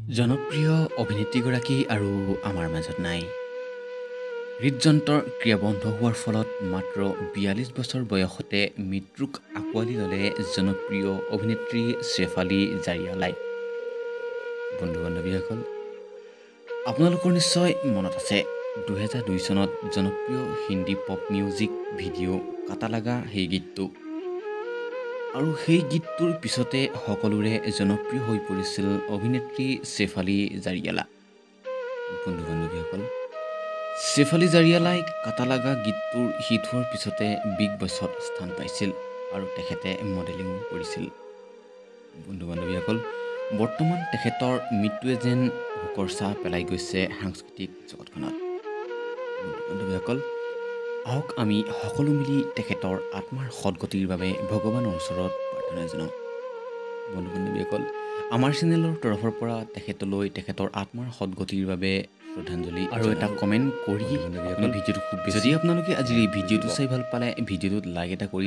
জনপ্ৰিয় অভিনেত্ৰীগৰাকী আৰু আমাৰ মাজত নাই। হৃদযন্ত্ৰৰ ক্ৰিয়া বন্ধ হোৱাৰ ফলত মাত্ৰ ৪২ বছৰ বয়সতে মৃত্যুক আঁকোৱালি ল'লে জনপ্ৰিয় অভিনেত্ৰী শ্বেফালী জাৰিয়ালাই। বন্ধু-বান্ধৱীসকল, আপোনালোকৰ নিশ্চয় মনত আছে ২০০২ চনত জনপ্ৰিয় হিন্দী পপ মিউজিক ভিডিঅ' কাটা লাগা সেই গীতটো। আৰু সেই গীতটোৰ পিছতে সকলোৰে জনপ্ৰিয় হৈ পৰিছিল অভিনেত্ৰী শ্বেফালী জাৰিয়ালা। বন্ধু-বান্ধৱীসকল, শ্বেফালী জাৰিয়ালাই কাটা লাগা গীতটোৰ হিট হোৱাৰ পিছতে বিগ বছত স্থান পাইছিল আৰু তেখেতে মডেলিঙো কৰিছিল। বন্ধু-বান্ধৱীসকল, বৰ্তমান তেখেতৰ মৃত্যুৱে যেন শোকৰ ছাঁ পেলাই গৈছে সাংস্কৃতিক জগতখনত। বন্ধু-বান্ধৱীসকল, আহক আমি সকলো মিলি তেখেতৰ আত্মাৰ সদগতিৰ বাবে ভগৱানৰ ওচৰত প্ৰাৰ্থনা জনাওঁ। বন্ধু-বান্ধৱীসকল, আমাৰ চেনেলৰ তৰফৰ পৰা তেখেতলৈ তেখেতৰ আত্মাৰ সদগতিৰ বাবে শ্ৰদ্ধাঞ্জলি আৰু এটা কমেণ্ট কৰি ভিডিঅ'টো খুব বেছি। যদি আপোনালোকে আজিৰ এই ভিডিঅ'টো চাই ভাল পালে ভিডিঅ'টোত লাইক এটা কৰি